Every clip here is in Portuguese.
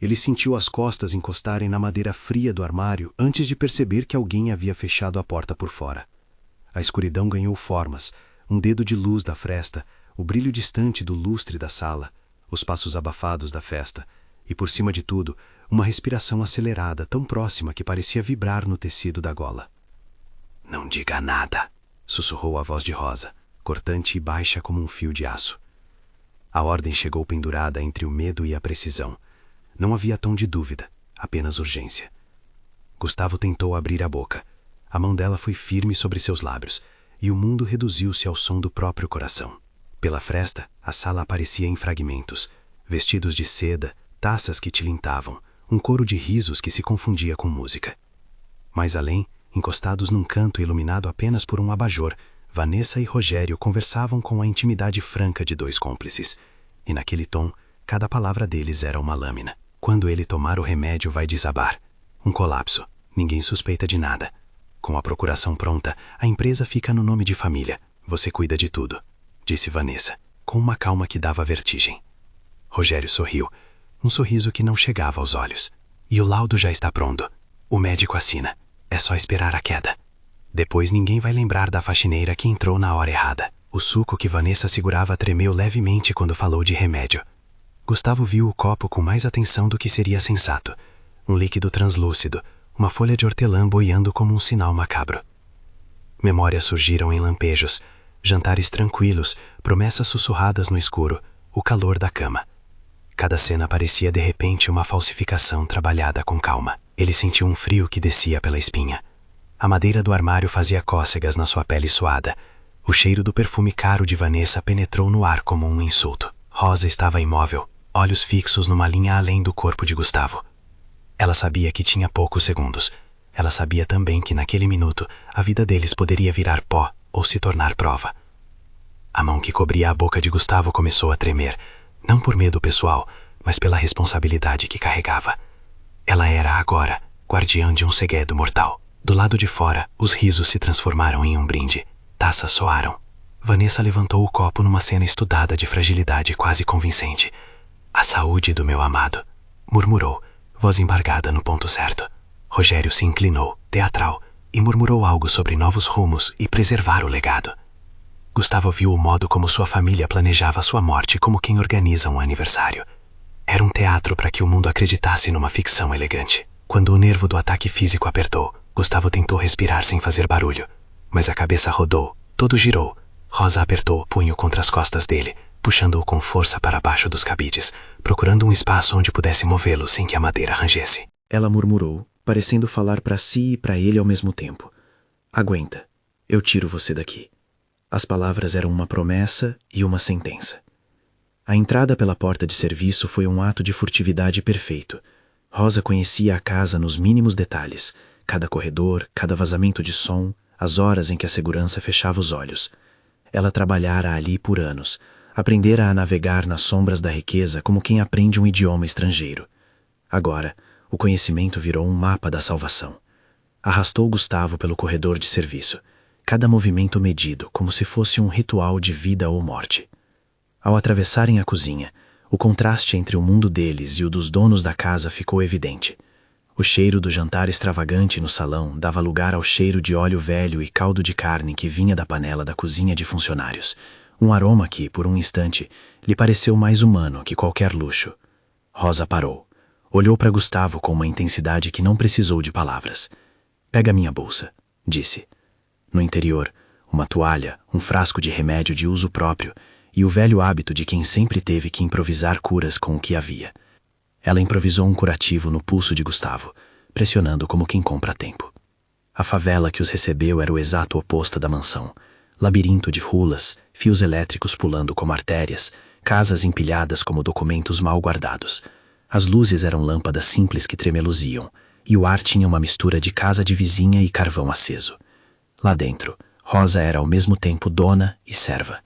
Ele sentiu as costas encostarem na madeira fria do armário antes de perceber que alguém havia fechado a porta por fora. A escuridão ganhou formas, um dedo de luz da fresta, o brilho distante do lustre da sala, os passos abafados da festa, e por cima de tudo, uma respiração acelerada tão próxima que parecia vibrar no tecido da gola. "Não diga nada", sussurrou a voz de Rosa, cortante e baixa como um fio de aço. A ordem chegou pendurada entre o medo e a precisão. Não havia tom de dúvida, apenas urgência. Gustavo tentou abrir a boca. A mão dela foi firme sobre seus lábios, e o mundo reduziu-se ao som do próprio coração. Pela fresta, a sala aparecia em fragmentos, vestidos de seda, taças que tilintavam, um coro de risos que se confundia com música. Mais além, encostados num canto iluminado apenas por um abajur, Vanessa e Rogério conversavam com a intimidade franca de dois cúmplices, e naquele tom, cada palavra deles era uma lâmina. "Quando ele tomar o remédio vai desabar. Um colapso. Ninguém suspeita de nada. Com a procuração pronta, a empresa fica no nome de família. Você cuida de tudo", disse Vanessa, com uma calma que dava vertigem. Rogério sorriu, um sorriso que não chegava aos olhos. "E o laudo já está pronto. O médico assina. É só esperar a queda. Depois ninguém vai lembrar da faxineira que entrou na hora errada." O suco que Vanessa segurava tremeu levemente quando falou de remédio. Gustavo viu o copo com mais atenção do que seria sensato. Um líquido translúcido, uma folha de hortelã boiando como um sinal macabro. Memórias surgiram em lampejos, jantares tranquilos, promessas sussurradas no escuro, o calor da cama. Cada cena parecia de repente uma falsificação trabalhada com calma. Ele sentiu um frio que descia pela espinha. A madeira do armário fazia cócegas na sua pele suada. O cheiro do perfume caro de Vanessa penetrou no ar como um insulto. Rosa estava imóvel, olhos fixos numa linha além do corpo de Gustavo. Ela sabia que tinha poucos segundos. Ela sabia também que naquele minuto a vida deles poderia virar pó ou se tornar prova. A mão que cobria a boca de Gustavo começou a tremer, não por medo pessoal, mas pela responsabilidade que carregava. Ela era agora guardiã de um segredo mortal. Do lado de fora, os risos se transformaram em um brinde. Taças soaram. Vanessa levantou o copo numa cena estudada de fragilidade quase convincente. "A saúde do meu amado", murmurou, voz embargada no ponto certo. Rogério se inclinou, teatral, e murmurou algo sobre novos rumos e preservar o legado. Gustavo viu o modo como sua família planejava sua morte como quem organiza um aniversário. Era um teatro para que o mundo acreditasse numa ficção elegante. Quando o nervo do ataque físico apertou, Gustavo tentou respirar sem fazer barulho, mas a cabeça rodou, todo girou. Rosa apertou o punho contra as costas dele, puxando-o com força para baixo dos cabides, procurando um espaço onde pudesse movê-lo sem que a madeira rangesse. Ela murmurou, parecendo falar para si e para ele ao mesmo tempo. "Aguenta, eu tiro você daqui." As palavras eram uma promessa e uma sentença. A entrada pela porta de serviço foi um ato de furtividade perfeito. Rosa conhecia a casa nos mínimos detalhes, cada corredor, cada vazamento de som, as horas em que a segurança fechava os olhos. Ela trabalhara ali por anos, aprendera a navegar nas sombras da riqueza como quem aprende um idioma estrangeiro. Agora, o conhecimento virou um mapa da salvação. Arrastou Gustavo pelo corredor de serviço, cada movimento medido, como se fosse um ritual de vida ou morte. Ao atravessarem a cozinha, o contraste entre o mundo deles e o dos donos da casa ficou evidente. O cheiro do jantar extravagante no salão dava lugar ao cheiro de óleo velho e caldo de carne que vinha da panela da cozinha de funcionários, um aroma que, por um instante, lhe pareceu mais humano que qualquer luxo. Rosa parou. Olhou para Gustavo com uma intensidade que não precisou de palavras. "Pega minha bolsa", disse. No interior, uma toalha, um frasco de remédio de uso próprio e o velho hábito de quem sempre teve que improvisar curas com o que havia. Ela improvisou um curativo no pulso de Gustavo, pressionando como quem compra tempo. A favela que os recebeu era o exato oposto da mansão. Labirinto de rulas, fios elétricos pulando como artérias, casas empilhadas como documentos mal guardados. As luzes eram lâmpadas simples que tremeluziam, e o ar tinha uma mistura de casa de vizinha e carvão aceso. Lá dentro, Rosa era ao mesmo tempo dona e serva.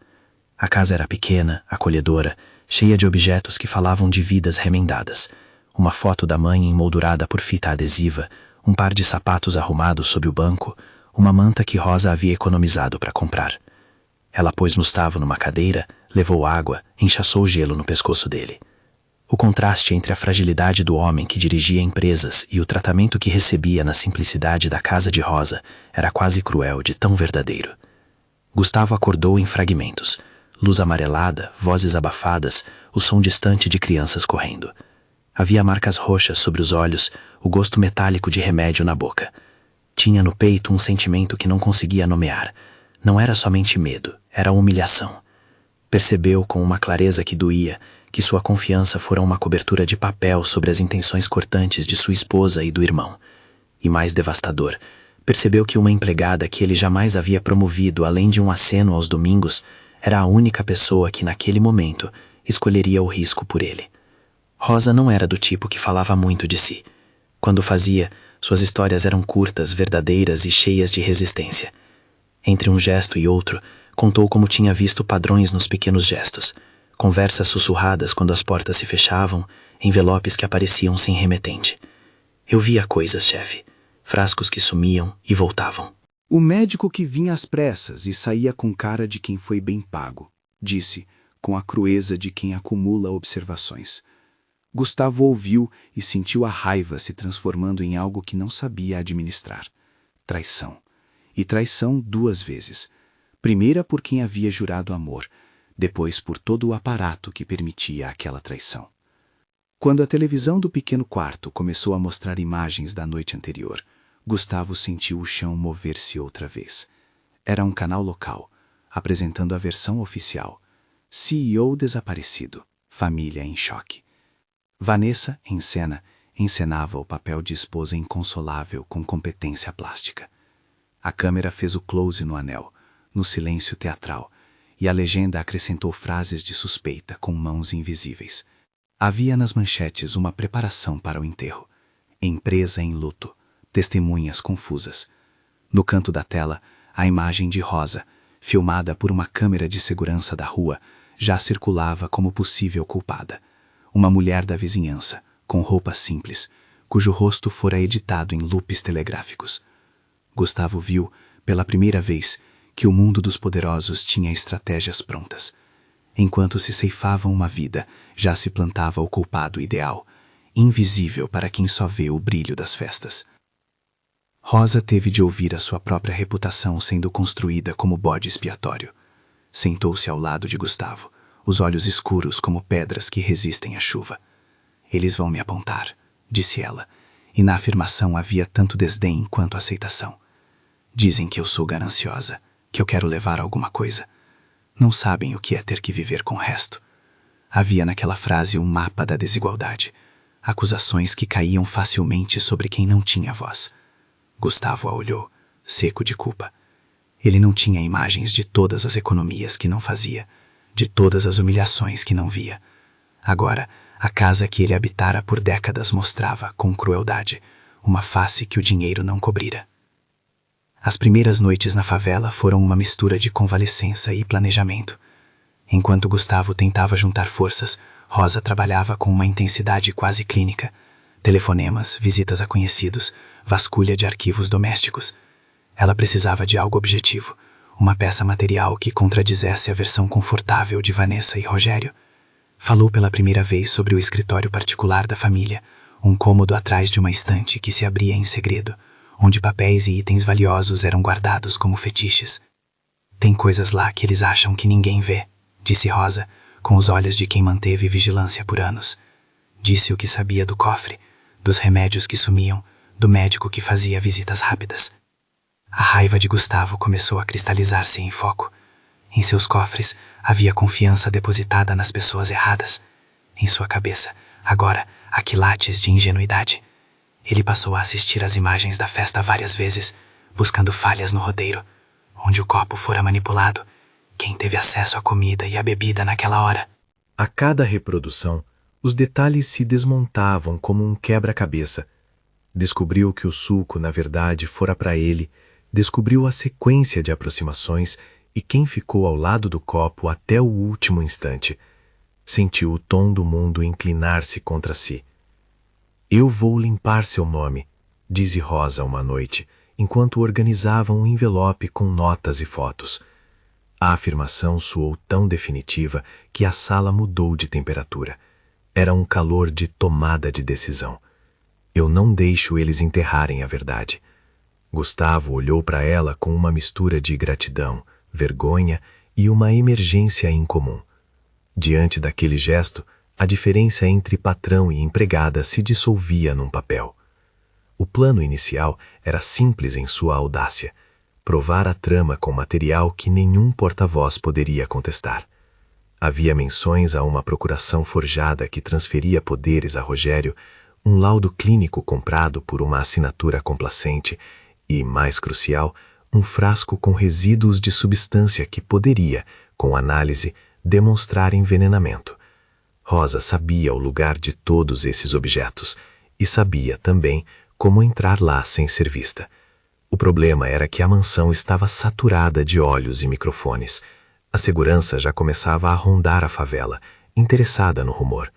A casa era pequena, acolhedora, cheia de objetos que falavam de vidas remendadas. Uma foto da mãe emoldurada por fita adesiva, um par de sapatos arrumados sob o banco, uma manta que Rosa havia economizado para comprar. Ela pôs Gustavo numa cadeira, levou água, enxaçou o gelo no pescoço dele. O contraste entre a fragilidade do homem que dirigia empresas e o tratamento que recebia na simplicidade da casa de Rosa era quase cruel de tão verdadeiro. Gustavo acordou em fragmentos. Luz amarelada, vozes abafadas, o som distante de crianças correndo. Havia marcas roxas sobre os olhos, o gosto metálico de remédio na boca. Tinha no peito um sentimento que não conseguia nomear. Não era somente medo, era humilhação. Percebeu com uma clareza que doía que sua confiança fora uma cobertura de papel sobre as intenções cortantes de sua esposa e do irmão. E mais devastador, percebeu que uma empregada que ele jamais havia promovido além de um aceno aos domingos era a única pessoa que naquele momento escolheria o risco por ele. Rosa não era do tipo que falava muito de si. Quando fazia, suas histórias eram curtas, verdadeiras e cheias de resistência. Entre um gesto e outro, contou como tinha visto padrões nos pequenos gestos. Conversas sussurradas quando as portas se fechavam, envelopes que apareciam sem remetente. Eu via coisas, chefe. Frascos que sumiam e voltavam. O médico que vinha às pressas e saía com cara de quem foi bem pago, disse, com a crueza de quem acumula observações. Gustavo ouviu e sentiu a raiva se transformando em algo que não sabia administrar. Traição. E traição 2 vezes. Primeira por quem havia jurado amor, depois por todo o aparato que permitia aquela traição. Quando a televisão do pequeno quarto começou a mostrar imagens da noite anterior, Gustavo sentiu o chão mover-se outra vez. Era um canal local, apresentando a versão oficial. CEO desaparecido, família em choque. Vanessa, em cena, encenava o papel de esposa inconsolável com competência plástica. A câmera fez o close no anel, no silêncio teatral, e a legenda acrescentou frases de suspeita com mãos invisíveis. Havia nas manchetes uma preparação para o enterro. Empresa em luto, testemunhas confusas. No canto da tela, a imagem de Rosa, filmada por uma câmera de segurança da rua, já circulava como possível culpada. Uma mulher da vizinhança, com roupa simples, cujo rosto fora editado em loopes telegráficos. Gustavo viu, pela primeira vez, que o mundo dos poderosos tinha estratégias prontas. Enquanto se ceifavam uma vida, já se plantava o culpado ideal, invisível para quem só vê o brilho das festas. Rosa teve de ouvir a sua própria reputação sendo construída como bode expiatório. Sentou-se ao lado de Gustavo, os olhos escuros como pedras que resistem à chuva. Eles vão me apontar, disse ela, e na afirmação havia tanto desdém quanto aceitação. Dizem que eu sou gananciosa, que eu quero levar alguma coisa. Não sabem o que é ter que viver com o resto. Havia naquela frase um mapa da desigualdade, acusações que caíam facilmente sobre quem não tinha voz. Gustavo a olhou, seco de culpa. Ele não tinha imagens de todas as economias que não fazia, de todas as humilhações que não via. Agora, a casa que ele habitara por décadas mostrava, com crueldade, uma face que o dinheiro não cobrira. As primeiras noites na favela foram uma mistura de convalescença e planejamento. Enquanto Gustavo tentava juntar forças, Rosa trabalhava com uma intensidade quase clínica. Telefonemas, visitas a conhecidos, vasculha de arquivos domésticos. Ela precisava de algo objetivo, uma peça material que contradizesse a versão confortável de Vanessa e Rogério. Falou pela primeira vez sobre o escritório particular da família, um cômodo atrás de uma estante que se abria em segredo, onde papéis e itens valiosos eram guardados como fetiches. Tem coisas lá que eles acham que ninguém vê, disse Rosa, com os olhos de quem manteve vigilância por anos. Disse o que sabia do cofre, dos remédios que sumiam, do médico que fazia visitas rápidas. A raiva de Gustavo começou a cristalizar-se em foco. Em seus cofres havia confiança depositada nas pessoas erradas. Em sua cabeça, agora, há quilates de ingenuidade. Ele passou a assistir às imagens da festa várias vezes, buscando falhas no roteiro, onde o copo fora manipulado, quem teve acesso à comida e à bebida naquela hora. A cada reprodução, os detalhes se desmontavam como um quebra-cabeça. Descobriu que o suco, na verdade, fora para ele, descobriu a sequência de aproximações e quem ficou ao lado do copo até o último instante. Sentiu o tom do mundo inclinar-se contra si. Eu vou limpar seu nome, disse Rosa uma noite, enquanto organizava um envelope com notas e fotos. A afirmação soou tão definitiva que a sala mudou de temperatura. Era um calor de tomada de decisão. Eu não deixo eles enterrarem a verdade. Gustavo olhou para ela com uma mistura de gratidão, vergonha e uma emergência incomum. Diante daquele gesto, a diferença entre patrão e empregada se dissolvia num papel. O plano inicial era simples em sua audácia: provar a trama com material que nenhum porta-voz poderia contestar. Havia menções a uma procuração forjada que transferia poderes a Rogério, um laudo clínico comprado por uma assinatura complacente e, mais crucial, um frasco com resíduos de substância que poderia, com análise, demonstrar envenenamento. Rosa sabia o lugar de todos esses objetos e sabia também como entrar lá sem ser vista. O problema era que a mansão estava saturada de olhos e microfones. A segurança já começava a rondar a favela, interessada no rumor.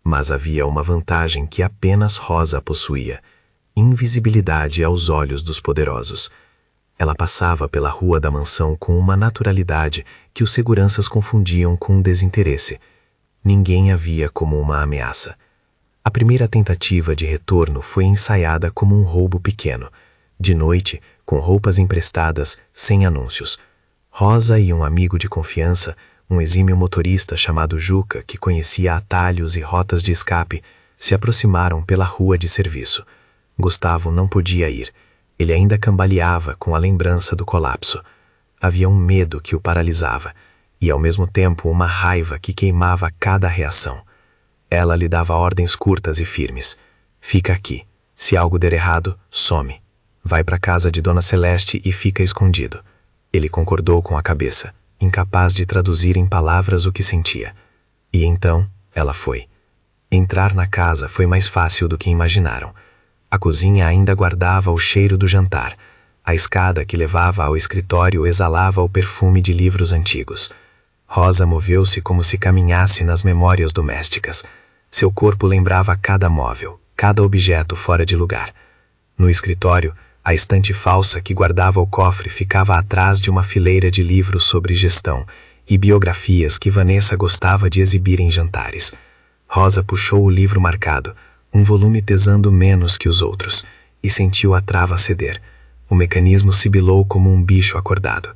Mas havia uma vantagem que apenas Rosa possuía: invisibilidade aos olhos dos poderosos. Ela passava pela rua da mansão com uma naturalidade que os seguranças confundiam com desinteresse. Ninguém a via como uma ameaça. A primeira tentativa de retorno foi ensaiada como um roubo pequeno, de noite, com roupas emprestadas, sem anúncios. Rosa e um amigo de confiança, um exímio motorista chamado Juca, que conhecia atalhos e rotas de escape, se aproximaram pela rua de serviço. Gustavo não podia ir. Ele ainda cambaleava com a lembrança do colapso. Havia um medo que o paralisava e, ao mesmo tempo, uma raiva que queimava cada reação. Ela lhe dava ordens curtas e firmes: fica aqui. Se algo der errado, some. Vai para a casa de Dona Celeste e fica escondido. Ele concordou com a cabeça, incapaz de traduzir em palavras o que sentia. E então, ela foi. Entrar na casa foi mais fácil do que imaginaram. A cozinha ainda guardava o cheiro do jantar. A escada que levava ao escritório exalava o perfume de livros antigos. Rosa moveu-se como se caminhasse nas memórias domésticas. Seu corpo lembrava cada móvel, cada objeto fora de lugar. No escritório, a estante falsa que guardava o cofre ficava atrás de uma fileira de livros sobre gestão e biografias que Vanessa gostava de exibir em jantares. Rosa puxou o livro marcado, um volume pesando menos que os outros, e sentiu a trava ceder. O mecanismo sibilou como um bicho acordado.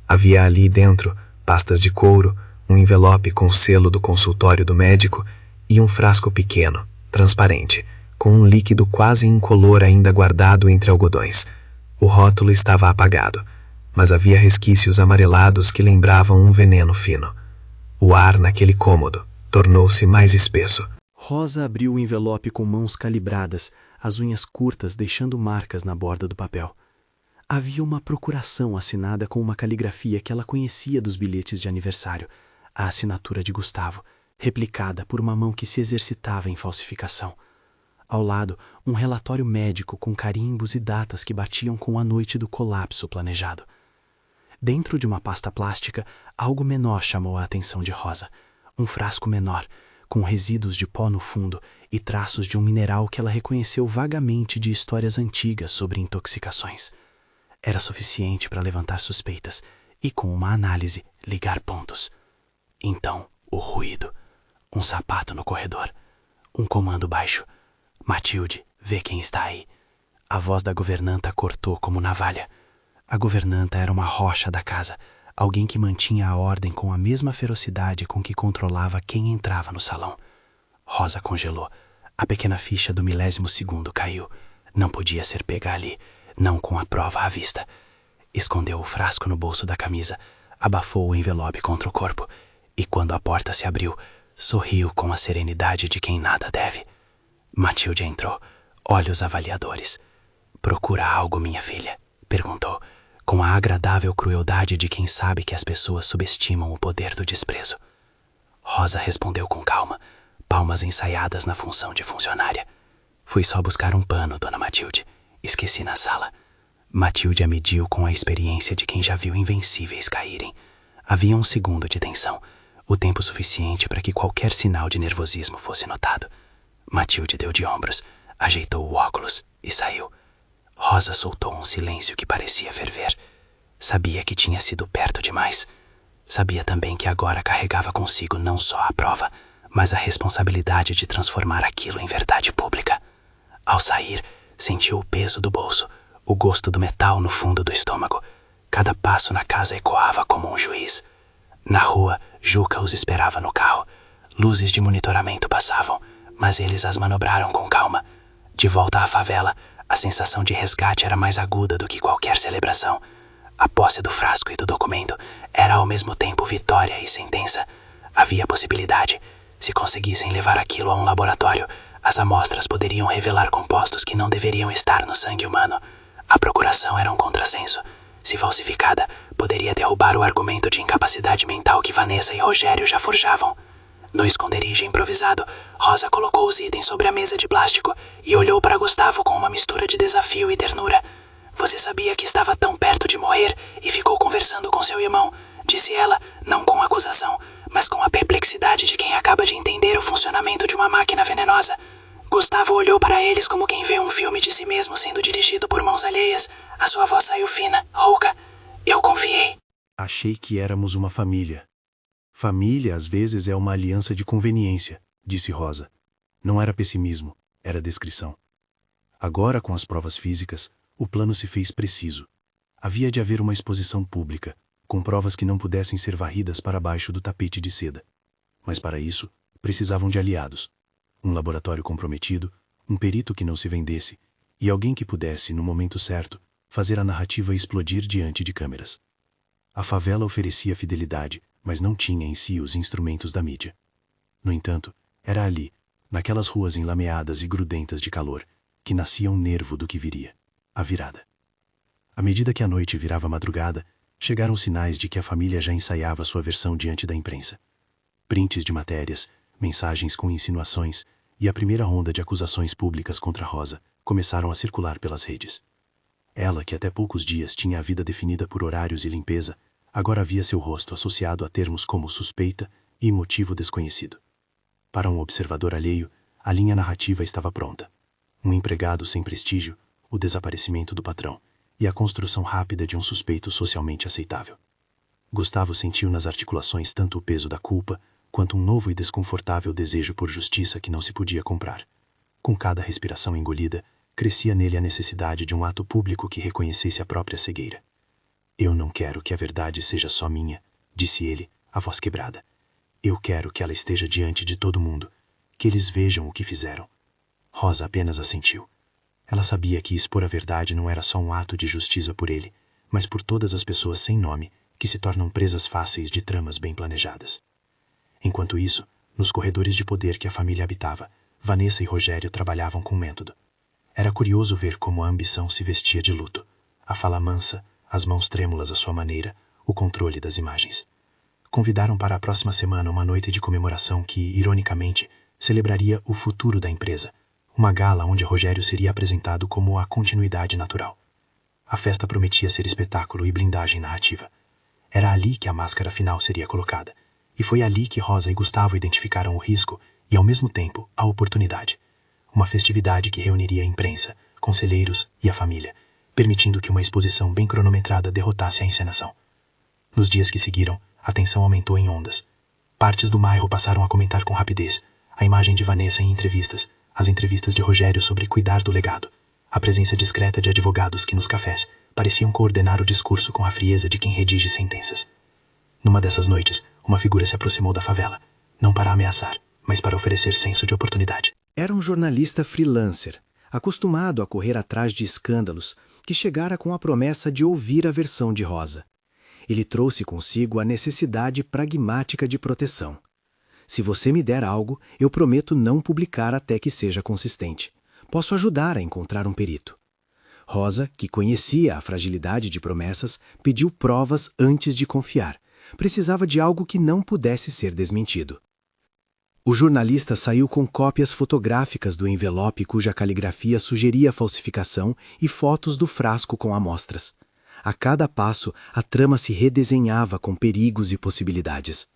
Havia ali dentro pastas de couro, um envelope com o selo do consultório do médico e um frasco pequeno, transparente, com um líquido quase incolor ainda guardado entre algodões. O rótulo estava apagado, mas havia resquícios amarelados que lembravam um veneno fino. O ar naquele cômodo tornou-se mais espesso. Rosa abriu o envelope com mãos calibradas, as unhas curtas deixando marcas na borda do papel. Havia uma procuração assinada com uma caligrafia que ela conhecia dos bilhetes de aniversário, a assinatura de Gustavo, replicada por uma mão que se exercitava em falsificação. Ao lado, um relatório médico com carimbos e datas que batiam com a noite do colapso planejado. Dentro de uma pasta plástica, algo menor chamou a atenção de Rosa. Um frasco menor, com resíduos de pó no fundo e traços de um mineral que ela reconheceu vagamente de histórias antigas sobre intoxicações. Era suficiente para levantar suspeitas e, com uma análise, ligar pontos. Então, o ruído. Um sapato no corredor. Um comando baixo. Matilde, vê quem está aí. A voz da governanta cortou como navalha. A governanta era uma rocha da casa, alguém que mantinha a ordem com a mesma ferocidade com que controlava quem entrava no salão. Rosa congelou. A pequena ficha do milésimo segundo caiu. Não podia ser pega ali, não com a prova à vista. Escondeu o frasco no bolso da camisa, abafou o envelope contra o corpo e, quando a porta se abriu, sorriu com a serenidade de quem nada deve. Matilde entrou, olhos avaliadores. "Procura algo, minha filha?" perguntou, com a agradável crueldade de quem sabe que as pessoas subestimam o poder do desprezo. Rosa respondeu com calma, palmas ensaiadas na função de funcionária. "Fui só buscar um pano, dona Matilde. Esqueci na sala." Matilde a mediu com a experiência de quem já viu invencíveis caírem. Havia um segundo de tensão, o tempo suficiente para que qualquer sinal de nervosismo fosse notado. Matilde deu de ombros, ajeitou o óculos e saiu. Rosa soltou um silêncio que parecia ferver. Sabia que tinha sido perto demais. Sabia também que agora carregava consigo não só a prova, mas a responsabilidade de transformar aquilo em verdade pública. Ao sair, sentiu o peso do bolso, o gosto do metal no fundo do estômago. Cada passo na casa ecoava como um juiz. Na rua, Juca os esperava no carro. Luzes de monitoramento passavam, mas eles as manobraram com calma. De volta à favela, a sensação de resgate era mais aguda do que qualquer celebração. A posse do frasco e do documento era ao mesmo tempo vitória e sentença. Havia possibilidade. Se conseguissem levar aquilo a um laboratório, as amostras poderiam revelar compostos que não deveriam estar no sangue humano. A procuração era um contrassenso. Se falsificada, poderia derrubar o argumento de incapacidade mental que Vanessa e Rogério já forjavam. No esconderijo improvisado, Rosa colocou os itens sobre a mesa de plástico e olhou para Gustavo com uma mistura de desafio e ternura. Você sabia que estava tão perto de morrer e ficou conversando com seu irmão, disse ela, não com acusação, mas com a perplexidade de quem acaba de entender o funcionamento de uma máquina venenosa. Gustavo olhou para eles como quem vê um filme de si mesmo sendo dirigido por mãos alheias. A sua voz saiu fina, rouca. Eu confiei. Achei que éramos uma família. Família, às vezes, é uma aliança de conveniência, disse Rosa. Não era pessimismo, era descrição. Agora, com as provas físicas, o plano se fez preciso. Havia de haver uma exposição pública, com provas que não pudessem ser varridas para baixo do tapete de seda. Mas para isso, precisavam de aliados. Um laboratório comprometido, um perito que não se vendesse, e alguém que pudesse, no momento certo, fazer a narrativa explodir diante de câmeras. A favela oferecia fidelidade, mas não tinha em si os instrumentos da mídia. No entanto, era ali, naquelas ruas enlameadas e grudentas de calor, que nascia um nervo do que viria, a virada. À medida que a noite virava madrugada, chegaram sinais de que a família já ensaiava sua versão diante da imprensa. Prints de matérias, mensagens com insinuações e a primeira onda de acusações públicas contra Rosa começaram a circular pelas redes. Ela, que até poucos dias tinha a vida definida por horários e limpeza, agora via seu rosto associado a termos como suspeita e motivo desconhecido. Para um observador alheio, a linha narrativa estava pronta. Um empregado sem prestígio, o desaparecimento do patrão e a construção rápida de um suspeito socialmente aceitável. Gustavo sentiu nas articulações tanto o peso da culpa quanto um novo e desconfortável desejo por justiça que não se podia comprar. Com cada respiração engolida, crescia nele a necessidade de um ato público que reconhecesse a própria cegueira. Eu não quero que a verdade seja só minha, disse ele, a voz quebrada. Eu quero que ela esteja diante de todo mundo, que eles vejam o que fizeram. Rosa apenas assentiu. Ela sabia que expor a verdade não era só um ato de justiça por ele, mas por todas as pessoas sem nome que se tornam presas fáceis de tramas bem planejadas. Enquanto isso, nos corredores de poder que a família habitava, Vanessa e Rogério trabalhavam com método. Era curioso ver como a ambição se vestia de luto, a fala mansa, as mãos trêmulas à sua maneira, o controle das imagens. Convidaram para a próxima semana uma noite de comemoração que, ironicamente, celebraria o futuro da empresa, uma gala onde Rogério seria apresentado como a continuidade natural. A festa prometia ser espetáculo e blindagem narrativa. Era ali que a máscara final seria colocada, e foi ali que Rosa e Gustavo identificaram o risco e, ao mesmo tempo, a oportunidade. Uma festividade que reuniria a imprensa, conselheiros e a família, permitindo que uma exposição bem cronometrada derrotasse a encenação. Nos dias que seguiram, a tensão aumentou em ondas. Partes do bairro passaram a comentar com rapidez a imagem de Vanessa em entrevistas, as entrevistas de Rogério sobre cuidar do legado, a presença discreta de advogados que nos cafés pareciam coordenar o discurso com a frieza de quem redige sentenças. Numa dessas noites, uma figura se aproximou da favela, não para ameaçar, mas para oferecer senso de oportunidade. Era um jornalista freelancer, acostumado a correr atrás de escândalos, que chegara com a promessa de ouvir a versão de Rosa. Ele trouxe consigo a necessidade pragmática de proteção. Se você me der algo, eu prometo não publicar até que seja consistente. Posso ajudar a encontrar um perito. Rosa, que conhecia a fragilidade de promessas, pediu provas antes de confiar. Precisava de algo que não pudesse ser desmentido. O jornalista saiu com cópias fotográficas do envelope cuja caligrafia sugeria falsificação e fotos do frasco com amostras. A cada passo, a trama se redesenhava com perigos e possibilidades.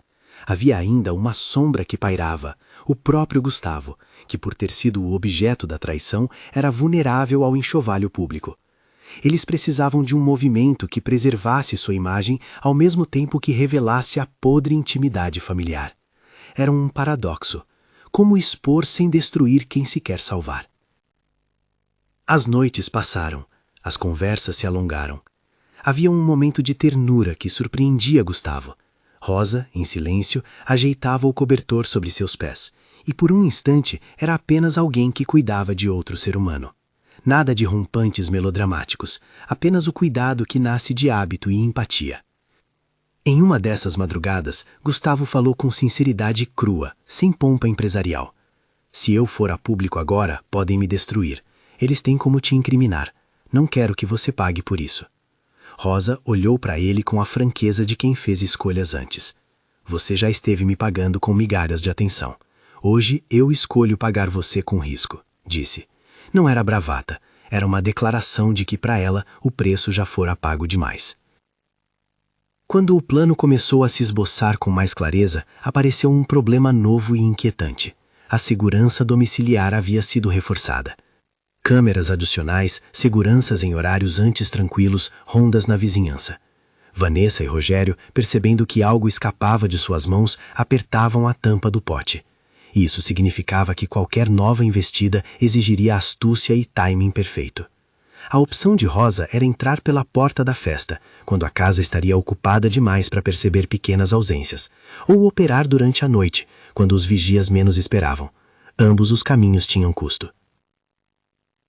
Havia ainda uma sombra que pairava, o próprio Gustavo, que por ter sido o objeto da traição, era vulnerável ao enxovalho público. Eles precisavam de um movimento que preservasse sua imagem ao mesmo tempo que revelasse a podre intimidade familiar. eram um paradoxo. Como expor sem destruir quem se quer salvar? As noites passaram, as conversas se alongaram. Havia um momento de ternura que surpreendia Gustavo. Rosa, em silêncio, ajeitava o cobertor sobre seus pés, e por um instante era apenas alguém que cuidava de outro ser humano. Nada de rompantes melodramáticos, apenas o cuidado que nasce de hábito e empatia. Em uma dessas madrugadas, Gustavo falou com sinceridade crua, sem pompa empresarial. Se eu for a público agora, podem me destruir. Eles têm como te incriminar. Não quero que você pague por isso. Rosa olhou para ele com a franqueza de quem fez escolhas antes. Você já esteve me pagando com migalhas de atenção. Hoje eu escolho pagar você com risco, disse. Não era bravata, era uma declaração de que para ela o preço já fora pago demais. Quando o plano começou a se esboçar com mais clareza, apareceu um problema novo e inquietante. A segurança domiciliar havia sido reforçada. Câmeras adicionais, seguranças em horários antes tranquilos, rondas na vizinhança. Vanessa e Rogério, percebendo que algo escapava de suas mãos, apertavam a tampa do pote. Isso significava que qualquer nova investida exigiria astúcia e timing perfeito. A opção de Rosa era entrar pela porta da festa, quando a casa estaria ocupada demais para perceber pequenas ausências, ou operar durante a noite, quando os vigias menos esperavam. Ambos os caminhos tinham custo.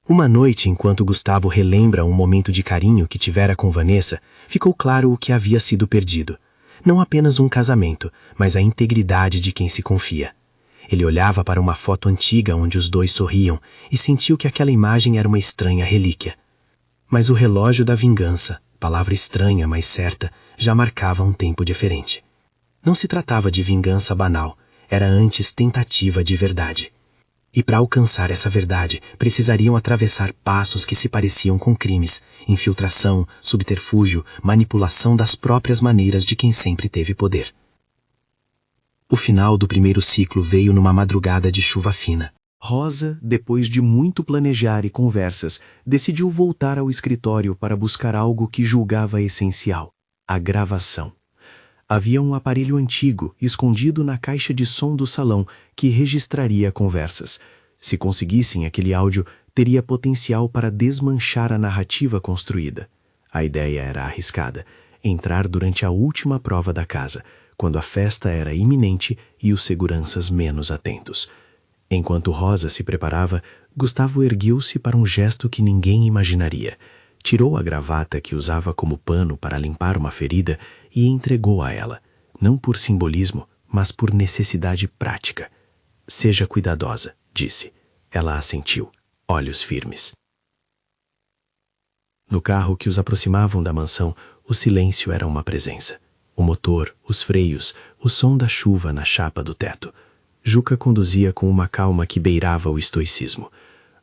Uma noite, enquanto Gustavo relembra um momento de carinho que tivera com Vanessa, ficou claro o que havia sido perdido. Não apenas um casamento, mas a integridade de quem se confia. Ele olhava para uma foto antiga onde os dois sorriam e sentiu que aquela imagem era uma estranha relíquia. Mas o relógio da vingança, palavra estranha, mas certa, já marcava um tempo diferente. Não se tratava de vingança banal, era antes tentativa de verdade. E para alcançar essa verdade, precisariam atravessar passos que se pareciam com crimes, infiltração, subterfúgio, manipulação das próprias maneiras de quem sempre teve poder. O final do primeiro ciclo veio numa madrugada de chuva fina. Rosa, depois de muito planejar e conversas, decidiu voltar ao escritório para buscar algo que julgava essencial: a gravação. Havia um aparelho antigo, escondido na caixa de som do salão, que registraria conversas. Se conseguissem aquele áudio, teria potencial para desmanchar a narrativa construída. A ideia era arriscada: entrar durante a última prova da casa, quando a festa era iminente e os seguranças menos atentos. Enquanto Rosa se preparava, Gustavo ergueu-se para um gesto que ninguém imaginaria. Tirou a gravata que usava como pano para limpar uma ferida e entregou a ela, não por simbolismo, mas por necessidade prática. Seja cuidadosa, disse. Ela assentiu, olhos firmes. No carro que os aproximavam da mansão, o silêncio era uma presença. O motor, os freios, o som da chuva na chapa do teto. Juca conduzia com uma calma que beirava o estoicismo.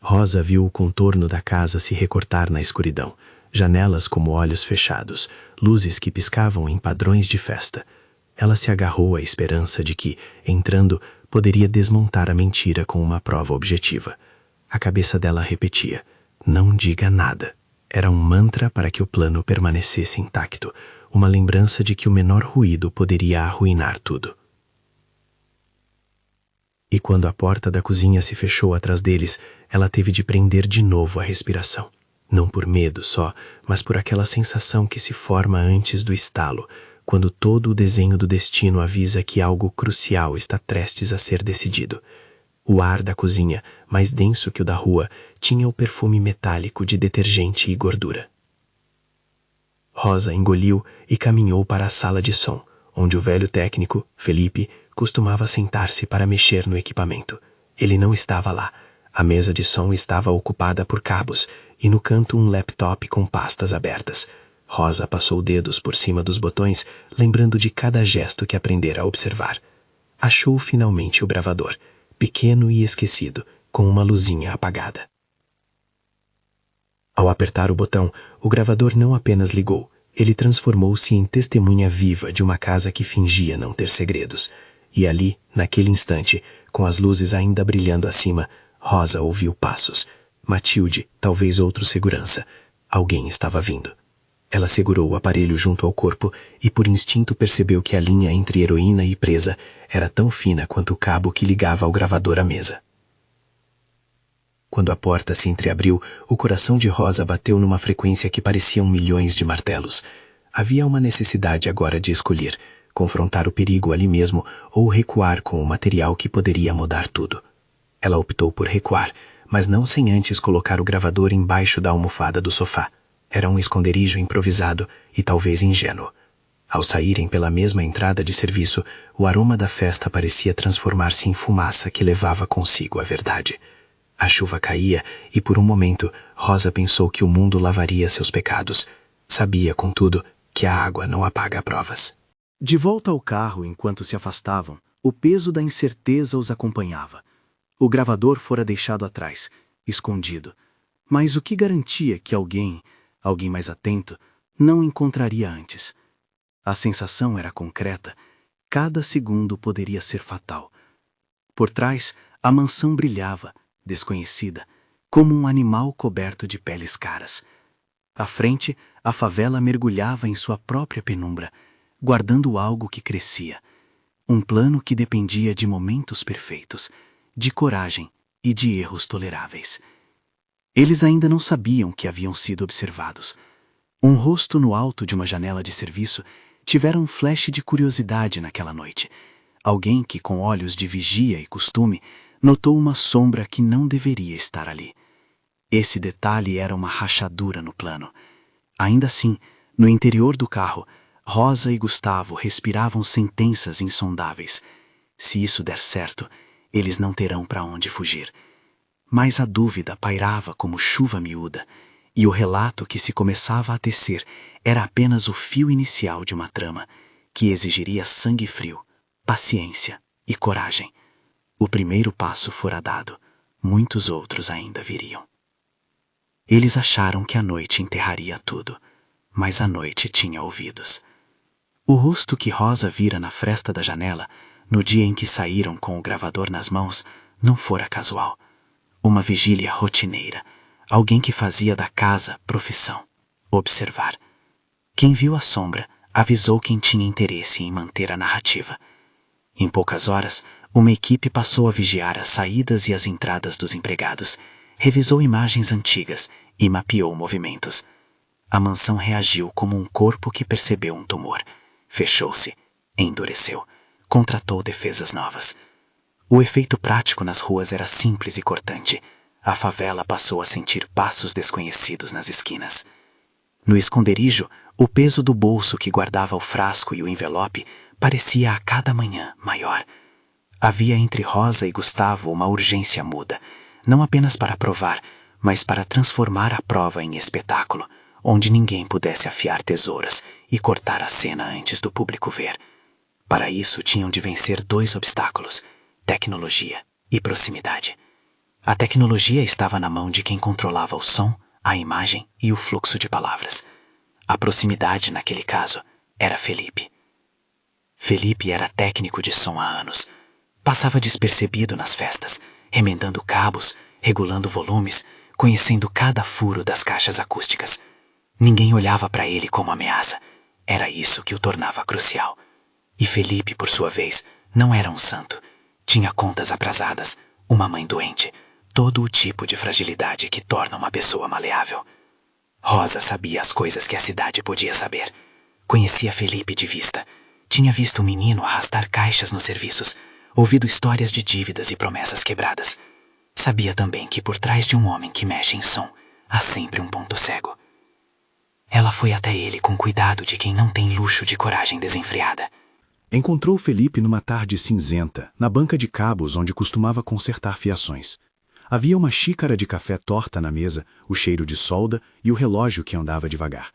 Rosa viu o contorno da casa se recortar na escuridão, janelas como olhos fechados, luzes que piscavam em padrões de festa. Ela se agarrou à esperança de que, entrando, poderia desmontar a mentira com uma prova objetiva. A cabeça dela repetia: não diga nada. Era um mantra para que o plano permanecesse intacto, uma lembrança de que o menor ruído poderia arruinar tudo. E quando a porta da cozinha se fechou atrás deles, ela teve de prender de novo a respiração. Não por medo só, mas por aquela sensação que se forma antes do estalo, quando todo o desenho do destino avisa que algo crucial está prestes a ser decidido. O ar da cozinha, mais denso que o da rua, tinha o perfume metálico de detergente e gordura. Rosa engoliu e caminhou para a sala de som, onde o velho técnico, Felipe, costumava sentar-se para mexer no equipamento. Ele não estava lá. A mesa de som estava ocupada por cabos e no canto um laptop com pastas abertas. Rosa passou dedos por cima dos botões, lembrando de cada gesto que aprendera a observar. Achou finalmente o gravador, pequeno e esquecido, com uma luzinha apagada. Ao apertar o botão, o gravador não apenas ligou, ele transformou-se em testemunha viva de uma casa que fingia não ter segredos. E ali, naquele instante, com as luzes ainda brilhando acima, Rosa ouviu passos. Matilde, talvez outro segurança. Alguém estava vindo. Ela segurou o aparelho junto ao corpo e por instinto percebeu que a linha entre heroína e presa era tão fina quanto o cabo que ligava ao gravador à mesa. Quando a porta se entreabriu, o coração de Rosa bateu numa frequência que pareciam milhões de martelos. Havia uma necessidade agora de escolher, confrontar o perigo ali mesmo ou recuar com o material que poderia mudar tudo. Ela optou por recuar, mas não sem antes colocar o gravador embaixo da almofada do sofá. Era um esconderijo improvisado e talvez ingênuo. Ao saírem pela mesma entrada de serviço, o aroma da festa parecia transformar-se em fumaça que levava consigo a verdade. A chuva caía e, por um momento, Rosa pensou que o mundo lavaria seus pecados. Sabia, contudo, que a água não apaga provas. De volta ao carro, enquanto se afastavam, o peso da incerteza os acompanhava. O gravador fora deixado atrás, escondido. Mas o que garantia que alguém mais atento, não encontraria antes? A sensação era concreta. Cada segundo poderia ser fatal. Por trás, a mansão brilhava, desconhecida, como um animal coberto de peles caras. À frente, a favela mergulhava em sua própria penumbra, guardando algo que crescia. Um plano que dependia de momentos perfeitos, de coragem e de erros toleráveis. Eles ainda não sabiam que haviam sido observados. Um rosto no alto de uma janela de serviço tivera um flash de curiosidade naquela noite. Alguém que, com olhos de vigia e costume, notou uma sombra que não deveria estar ali. Esse detalhe era uma rachadura no plano. Ainda assim, no interior do carro, Rosa e Gustavo respiravam sentenças insondáveis. Se isso der certo, eles não terão para onde fugir. Mas a dúvida pairava como chuva miúda, e o relato que se começava a tecer era apenas o fio inicial de uma trama que exigiria sangue frio, paciência e coragem. O primeiro passo fora dado, muitos outros ainda viriam. Eles acharam que a noite enterraria tudo, mas a noite tinha ouvidos. O rosto que Rosa vira na fresta da janela, no dia em que saíram com o gravador nas mãos, não fora casual. Uma vigília rotineira, alguém que fazia da casa profissão, observar. Quem viu a sombra avisou quem tinha interesse em manter a narrativa. Em poucas horas, uma equipe passou a vigiar as saídas e as entradas dos empregados, revisou imagens antigas e mapeou movimentos. A mansão reagiu como um corpo que percebeu um tumor. Fechou-se, endureceu, contratou defesas novas. O efeito prático nas ruas era simples e cortante. A favela passou a sentir passos desconhecidos nas esquinas. No esconderijo, o peso do bolso que guardava o frasco e o envelope parecia a cada manhã maior. Havia entre Rosa e Gustavo uma urgência muda, não apenas para provar, mas para transformar a prova em espetáculo, onde ninguém pudesse afiar tesouras e cortar a cena antes do público ver. Para isso tinham de vencer 2 obstáculos: tecnologia e proximidade. A tecnologia estava na mão de quem controlava o som, a imagem e o fluxo de palavras. A proximidade, naquele caso, era Felipe. Felipe era técnico de som há anos. Passava despercebido nas festas, remendando cabos, regulando volumes, conhecendo cada furo das caixas acústicas. Ninguém olhava para ele como ameaça. Era isso que o tornava crucial. E Felipe, por sua vez, não era um santo. Tinha contas atrasadas, uma mãe doente, todo o tipo de fragilidade que torna uma pessoa maleável. Rosa sabia as coisas que a cidade podia saber. Conhecia Felipe de vista. Tinha visto o menino arrastar caixas nos serviços, ouvido histórias de dívidas e promessas quebradas. Sabia também que por trás de um homem que mexe em som, há sempre um ponto cego. Ela foi até ele com cuidado de quem não tem luxo de coragem desenfreada. Encontrou Felipe numa tarde cinzenta, na banca de cabos onde costumava consertar fiações. Havia uma xícara de café torta na mesa, o cheiro de solda e o relógio que andava devagar.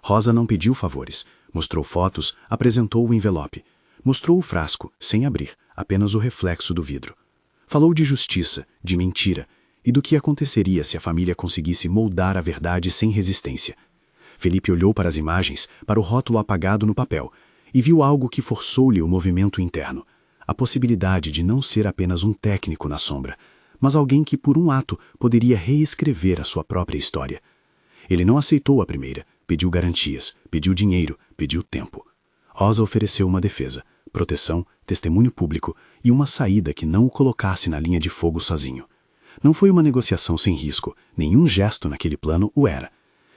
Rosa não pediu favores, mostrou fotos, apresentou o envelope. Mostrou o frasco, sem abrir, apenas o reflexo do vidro. Falou de justiça, de mentira, e do que aconteceria se a família conseguisse moldar a verdade sem resistência. Felipe olhou para as imagens, para o rótulo apagado no papel, e viu algo que forçou-lhe o movimento interno. A possibilidade de não ser apenas um técnico na sombra, mas alguém que por um ato poderia reescrever a sua própria história. Ele não aceitou a primeira, pediu garantias, pediu dinheiro, pediu tempo. Rosa ofereceu uma defesa, proteção, testemunho público e uma saída que não o colocasse na linha de fogo sozinho. Não foi uma negociação sem risco, nenhum gesto naquele plano o era.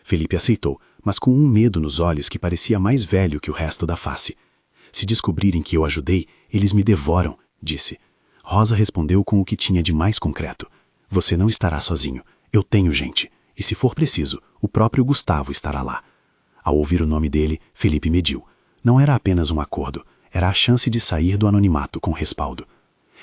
Felipe aceitou, mas com um medo nos olhos que parecia mais velho que o resto da face. Se descobrirem que eu ajudei, eles me devoram, disse. Rosa respondeu com o que tinha de mais concreto. Você não estará sozinho. Eu tenho gente. E se for preciso, o próprio Gustavo estará lá. Ao ouvir o nome dele, Felipe mediu. Não era apenas um acordo, era a chance de sair do anonimato com respaldo.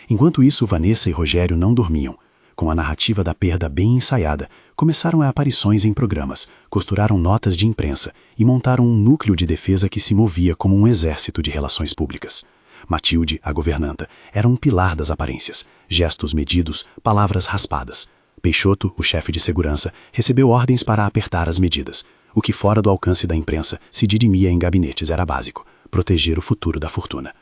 Enquanto isso, Vanessa e Rogério não dormiam. Com a narrativa da perda bem ensaiada, começaram a aparições em programas, costuraram notas de imprensa e montaram um núcleo de defesa que se movia como um exército de relações públicas. Matilde, a governanta, era um pilar das aparências, gestos medidos, palavras raspadas. Peixoto, o chefe de segurança, recebeu ordens para apertar as medidas. O que fora do alcance da imprensa se dirimia em gabinetes era básico, proteger o futuro da fortuna.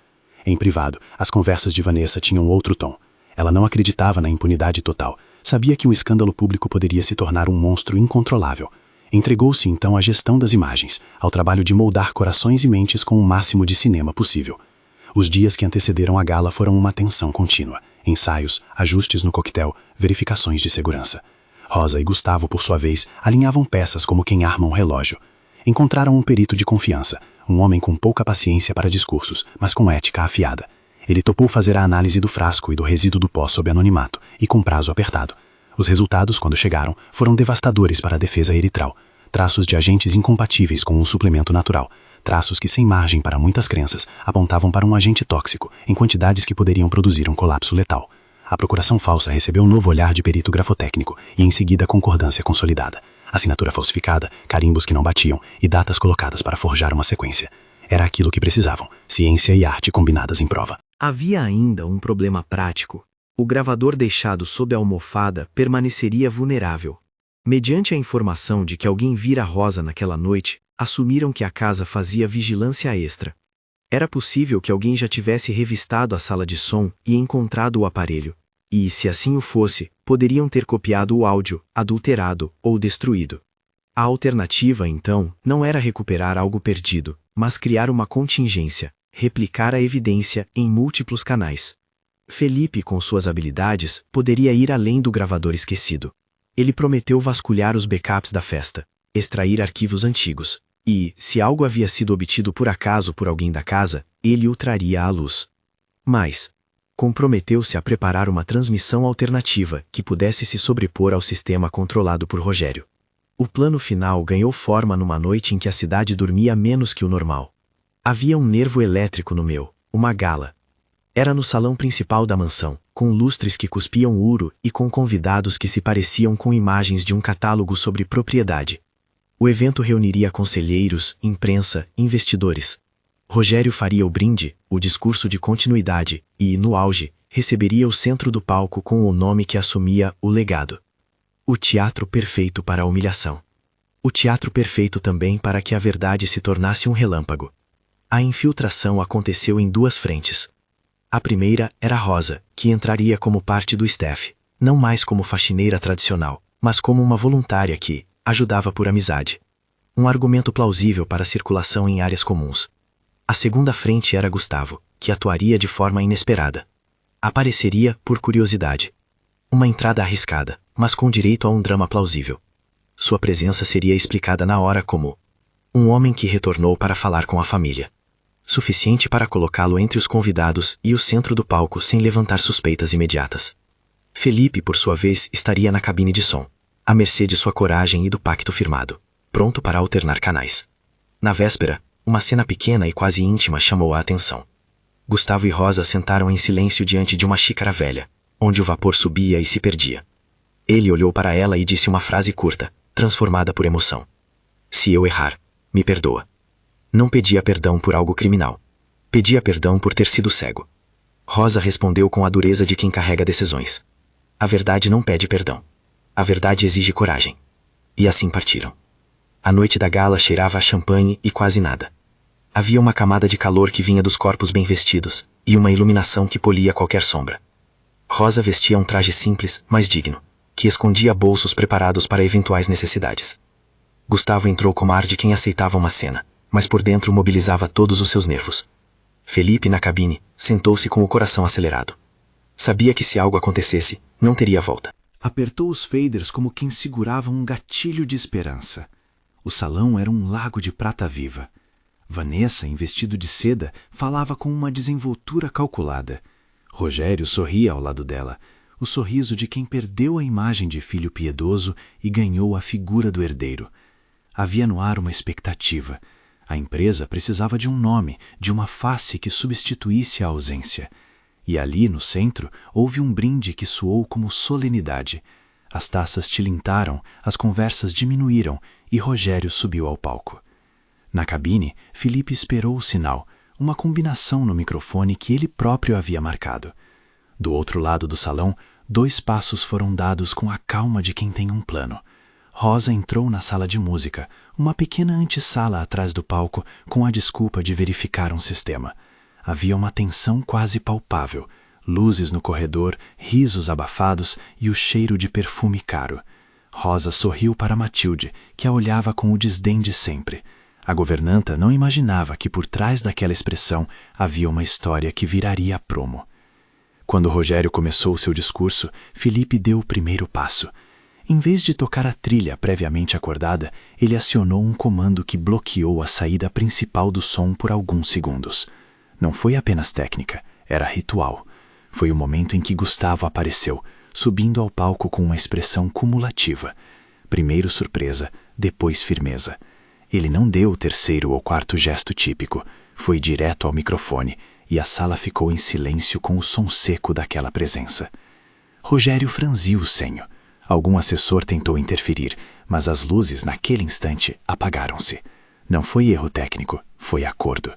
Em privado, as conversas de Vanessa tinham outro tom. Ela não acreditava na impunidade total. Sabia que um escândalo público poderia se tornar um monstro incontrolável. Entregou-se então à gestão das imagens, ao trabalho de moldar corações e mentes com o máximo de cinema possível. Os dias que antecederam a gala foram uma tensão contínua. Ensaios, ajustes no coquetel, verificações de segurança. Rosa e Gustavo, por sua vez, alinhavam peças como quem arma um relógio. Encontraram um perito de confiança, um homem com pouca paciência para discursos, mas com ética afiada. Ele topou fazer a análise do frasco e do resíduo do pó sob anonimato, e com prazo apertado. Os resultados, quando chegaram, foram devastadores para a defesa eritral. Traços de agentes incompatíveis com um suplemento natural. Traços que, sem margem para muitas crenças, apontavam para um agente tóxico, em quantidades que poderiam produzir um colapso letal. A procuração falsa recebeu um novo olhar de perito grafotécnico e, em seguida, concordância consolidada. Assinatura falsificada, carimbos que não batiam e datas colocadas para forjar uma sequência. Era aquilo que precisavam, ciência e arte combinadas em prova. Havia ainda um problema prático. O gravador deixado sob a almofada permaneceria vulnerável. Mediante a informação de que alguém vira Rosa naquela noite, assumiram que a casa fazia vigilância extra. Era possível que alguém já tivesse revistado a sala de som e encontrado o aparelho. E, se assim o fosse, poderiam ter copiado o áudio, adulterado ou destruído. A alternativa, então, não era recuperar algo perdido, mas criar uma contingência, replicar a evidência em múltiplos canais. Felipe, com suas habilidades, poderia ir além do gravador esquecido. Ele prometeu vasculhar os backups da festa, extrair arquivos antigos, e, se algo havia sido obtido por acaso por alguém da casa, ele o traria à luz. Mas comprometeu-se a preparar uma transmissão alternativa que pudesse se sobrepor ao sistema controlado por Rogério. O plano final ganhou forma numa noite em que a cidade dormia menos que o normal. Havia um nervo elétrico no meu, uma gala. Era no salão principal da mansão, com lustres que cuspiam ouro e com convidados que se pareciam com imagens de um catálogo sobre propriedade. O evento reuniria conselheiros, imprensa, investidores. Rogério faria o brinde, o discurso de continuidade e, no auge, receberia o centro do palco com o nome que assumia o legado. O teatro perfeito para a humilhação. O teatro perfeito também para que a verdade se tornasse um relâmpago. A infiltração aconteceu em duas frentes. A primeira era Rosa, que entraria como parte do staff, não mais como faxineira tradicional, mas como uma voluntária que ajudava por amizade. Um argumento plausível para a circulação em áreas comuns. A segunda frente era Gustavo, que atuaria de forma inesperada. Apareceria por curiosidade. Uma entrada arriscada, mas com direito a um drama plausível. Sua presença seria explicada na hora como um homem que retornou para falar com a família. Suficiente para colocá-lo entre os convidados e o centro do palco sem levantar suspeitas imediatas. Felipe, por sua vez, estaria na cabine de som, à mercê de sua coragem e do pacto firmado, pronto para alternar canais. Na véspera, uma cena pequena e quase íntima chamou a atenção. Gustavo e Rosa sentaram em silêncio diante de uma xícara velha, onde o vapor subia e se perdia. Ele olhou para ela e disse uma frase curta, transformada por emoção. Se eu errar, me perdoa. Não pedia perdão por algo criminal. Pedia perdão por ter sido cego. Rosa respondeu com a dureza de quem carrega decisões. A verdade não pede perdão. A verdade exige coragem. E assim partiram. A noite da gala cheirava a champanhe e quase nada. Havia uma camada de calor que vinha dos corpos bem vestidos, e uma iluminação que polia qualquer sombra. Rosa vestia um traje simples, mas digno, que escondia bolsos preparados para eventuais necessidades. Gustavo entrou com ar de quem aceitava uma cena, mas por dentro mobilizava todos os seus nervos. Felipe, na cabine, sentou-se com o coração acelerado. Sabia que se algo acontecesse, não teria volta. Apertou os faders como quem segurava um gatilho de esperança. O salão era um lago de prata viva. Vanessa, em vestido de seda, falava com uma desenvoltura calculada. Rogério sorria ao lado dela, o sorriso de quem perdeu a imagem de filho piedoso e ganhou a figura do herdeiro. Havia no ar uma expectativa. A empresa precisava de um nome, de uma face que substituísse a ausência. E ali, no centro, houve um brinde que soou como solenidade. As taças tilintaram, as conversas diminuíram e Rogério subiu ao palco. Na cabine, Felipe esperou o sinal, uma combinação no microfone que ele próprio havia marcado. Do outro lado do salão, 2 passos foram dados com a calma de quem tem um plano. Rosa entrou na sala de música, uma pequena antessala atrás do palco, com a desculpa de verificar um sistema. Havia uma tensão quase palpável, luzes no corredor, risos abafados e o cheiro de perfume caro. Rosa sorriu para Matilde, que a olhava com o desdém de sempre. A governanta não imaginava que por trás daquela expressão havia uma história que viraria a promo. Quando Rogério começou seu discurso, Felipe deu o primeiro passo. Em vez de tocar a trilha previamente acordada, ele acionou um comando que bloqueou a saída principal do som por alguns segundos. Não foi apenas técnica, era ritual. Foi o momento em que Gustavo apareceu, subindo ao palco com uma expressão cumulativa. Primeiro surpresa, depois firmeza. Ele não deu o 3º ou 4º gesto típico, foi direto ao microfone, e a sala ficou em silêncio com o som seco daquela presença. Rogério franziu o senho. Algum assessor tentou interferir, mas as luzes, naquele instante, apagaram-se. Não foi erro técnico, foi acordo.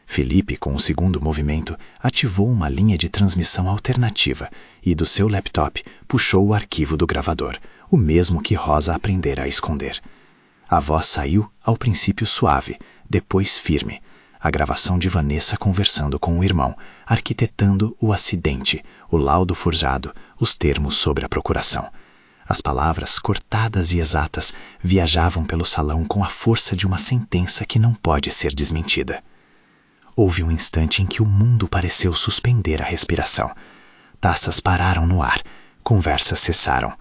Felipe, com o segundo movimento, ativou uma linha de transmissão alternativa e, do seu laptop, puxou o arquivo do gravador, o mesmo que Rosa aprendera a esconder. A voz saiu, ao princípio suave, depois firme. A gravação de Vanessa conversando com o irmão, arquitetando o acidente, o laudo forjado, os termos sobre a procuração. As palavras, cortadas e exatas, viajavam pelo salão com a força de uma sentença que não pode ser desmentida. Houve um instante em que o mundo pareceu suspender a respiração. Taças pararam no ar, conversas cessaram.